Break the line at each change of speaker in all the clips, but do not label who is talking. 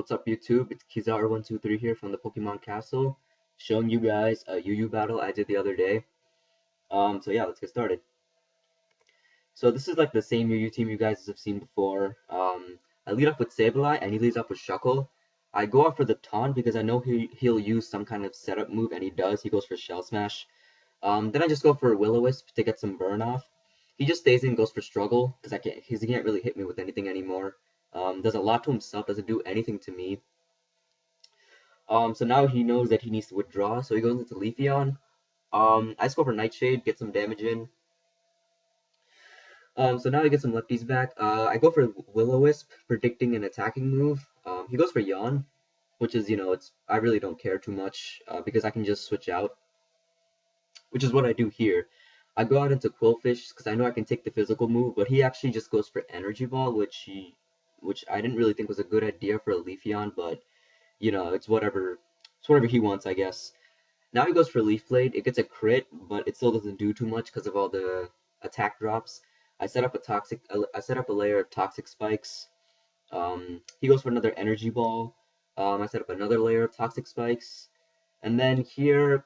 What's up YouTube? It's Kizaru123 here from the Pokemon Castle, showing you guys a UU battle I did the other day. So yeah, let's get started. So this is like the same UU team you guys have seen before. I lead off with Sableye and he leads off with Shuckle. I go out for the taunt because I know he'll use some kind of setup move, and he does. He goes for Shell Smash. Then I just go for Will-O-Wisp to get some burn off. He just stays in and goes for Struggle because he can't really hit me with anything anymore. Does a lot to himself, doesn't do anything to me. So now he knows that he needs to withdraw, so he goes into Leafeon. I just go for Nightshade, get some damage in. So now I get some lefties back. I go for Will-O-Wisp, predicting an attacking move. He goes for Yawn, which is, I really don't care too much because I can just switch out, which is what I do here. I go out into Quillfish because I know I can take the physical move, but he actually just goes for Energy Ball, which I didn't really think was a good idea for a Leafeon, but it's whatever he wants, I guess. Now he goes for Leaf Blade. It gets a crit, but it still doesn't do too much because of all the attack drops. I set up a layer of Toxic Spikes. He goes for another Energy Ball. I set up another layer of Toxic Spikes, and then here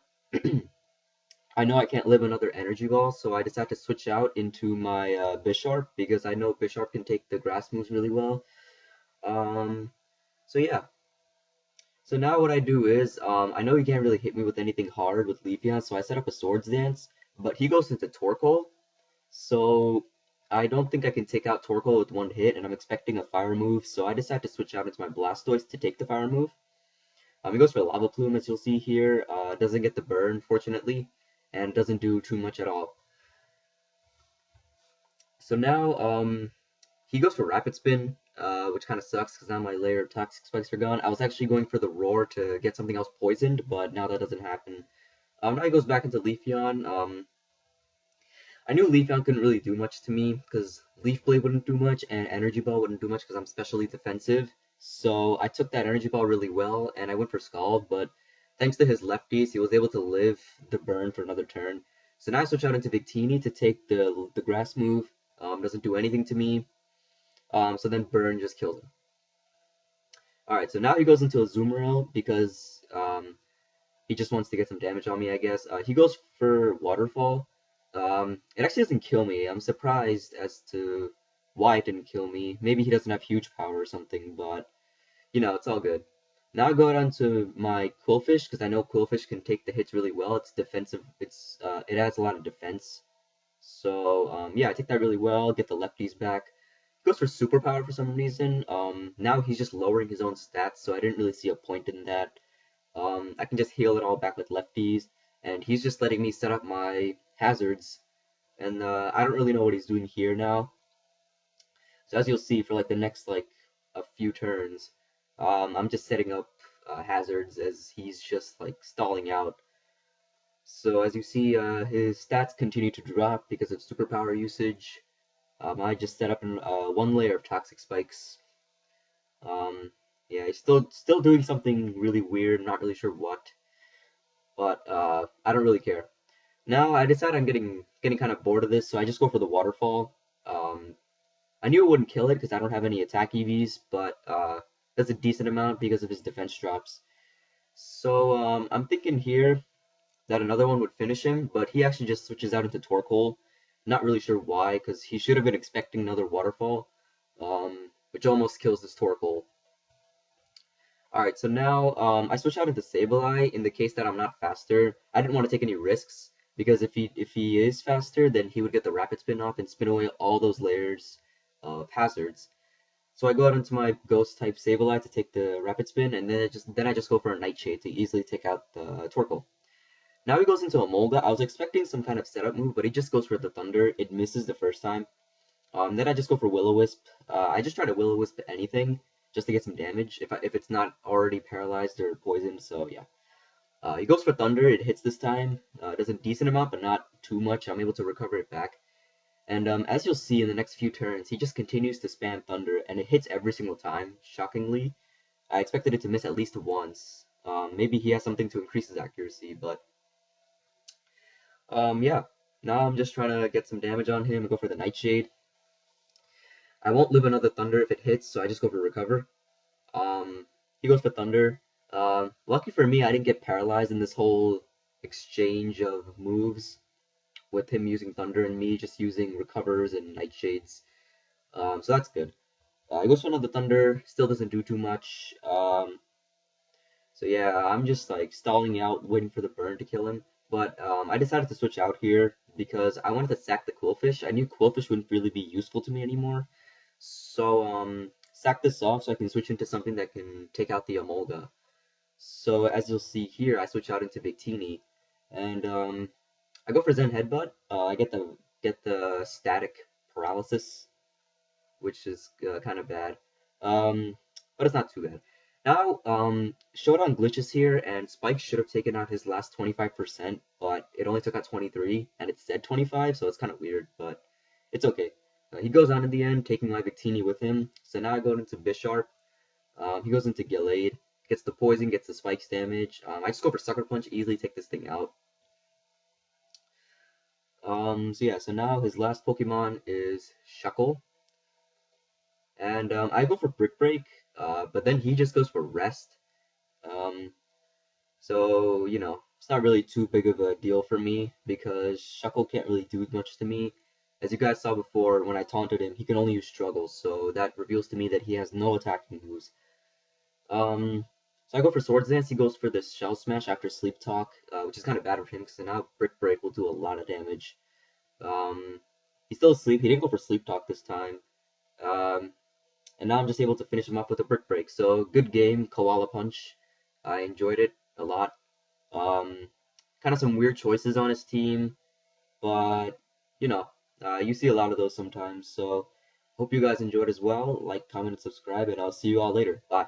I know I can't live another Energy Ball, so I decide to switch out into my Bisharp because I know Bisharp can take the grass moves really well. So yeah. So now what I do is, I know he can't really hit me with anything hard with Leafeon, so I set up a Swords Dance, but he goes into Torkoal, so I don't think I can take out Torkoal with one hit, and I'm expecting a fire move, so I decide to switch out into my Blastoise to take the fire move. He goes for Lava Plume, as you'll see here, doesn't get the burn, fortunately, and doesn't do too much at all. So now, he goes for Rapid Spin, which kind of sucks because now my layer of Toxic Spikes are gone. I was actually going for the Roar to get something else poisoned, but now that doesn't happen. Now he goes back into Leafeon. I knew Leafeon couldn't really do much to me because Leaf Blade wouldn't do much and Energy Ball wouldn't do much because I'm specially defensive. So I took that Energy Ball really well and I went for Scald, but thanks to his lefties, he was able to live the burn for another turn. So now I switch out into Victini to take the grass move. Doesn't do anything to me. So then Burn just kills him. Alright, so now he goes into Azumarill because he just wants to get some damage on me, I guess. He goes for Waterfall. It actually doesn't kill me. I'm surprised as to why it didn't kill me. Maybe he doesn't have huge power or something, but, it's all good. Now I go down to my Quillfish because I know Quillfish can take the hits really well. It's defensive. It has a lot of defense. So, yeah, I take that really well, get the lefties back. Goes for Superpower for some reason. Now he's just lowering his own stats, so I didn't really see a point in that. I can just heal it all back with lefties, and he's just letting me set up my hazards, and I don't really know what he's doing here now. So as you'll see, for like the next a few turns, I'm just setting up hazards as he's just stalling out. So as you see, his stats continue to drop because of Superpower usage. I just set up one layer of Toxic Spikes. Yeah, he's still doing something really weird. I'm not really sure what, but I don't really care. Now I decide I'm getting kind of bored of this, so I just go for the Waterfall. I knew it wouldn't kill it because I don't have any attack EVs, but that's a decent amount because of his defense drops. So I'm thinking here that another one would finish him, but he actually just switches out into Torkoal. Not really sure why, because he should have been expecting another Waterfall, which almost kills this Torkoal. Alright, so now I switch out into Sableye in the case that I'm not faster. I didn't want to take any risks, because if he is faster, then he would get the Rapid Spin off and spin away all those layers of hazards. So I go out into my Ghost-type Sableye to take the Rapid Spin, and then I just go for a Nightshade to easily take out the Torkoal. Now he goes into a Molga. I was expecting some kind of setup move, but he just goes for the Thunder. It misses the first time. Then I just go for Will-O-Wisp. I just try to Will-O-Wisp anything just to get some damage if it's not already paralyzed or poisoned. So yeah. He goes for Thunder. It hits this time. Does a decent amount, but not too much. I'm able to recover it back. And as you'll see in the next few turns, he just continues to spam Thunder, and it hits every single time, shockingly. I expected it to miss at least once. Maybe he has something to increase his accuracy, but yeah, now I'm just trying to get some damage on him and go for the Nightshade. I won't live another Thunder if it hits, so I just go for Recover. He goes for Thunder. Lucky for me, I didn't get paralyzed in this whole exchange of moves with him using Thunder and me just using Recovers and Nightshades. So that's good. He goes for another Thunder, still doesn't do too much. So yeah, I'm just like stalling out, waiting for the burn to kill him. But I decided to switch out here because I wanted to sack the Quillfish. I knew Quillfish wouldn't really be useful to me anymore. So sack this off so I can switch into something that can take out the Emolga. So as you'll see here, I switch out into Victini, and I go for Zen Headbutt. I get the static paralysis, which is kind of bad, um, but it's not too bad. Now, Showdown glitches here, and Spike should have taken out his last 25%, but it only took out 23, and it said 25, so it's kind of weird, but it's okay. He goes on in the end, taking my Victini with him. So now I go into Bisharp. He goes into Gallade, gets the poison, gets the spikes damage. I just go for Sucker Punch, easily take this thing out. So yeah, so now his last Pokemon is Shuckle. And I go for Brick Break, but then he just goes for Rest. Um, so, it's not really too big of a deal for me because Shuckle can't really do much to me. As you guys saw before, when I taunted him, he can only use Struggles, so that reveals to me that he has no attacking moves. So I go for Swords Dance, he goes for this Shell Smash after Sleep Talk, which is kind of bad for him because now Brick Break will do a lot of damage. He's still asleep, he didn't go for Sleep Talk this time. And now I'm just able to finish him off with a Brick Break. So good game, KoalaPunch. I enjoyed it a lot. Kind of some weird choices on his team, but you see a lot of those sometimes. So hope you guys enjoyed as well. Like, comment, and subscribe, and I'll see you all later. Bye.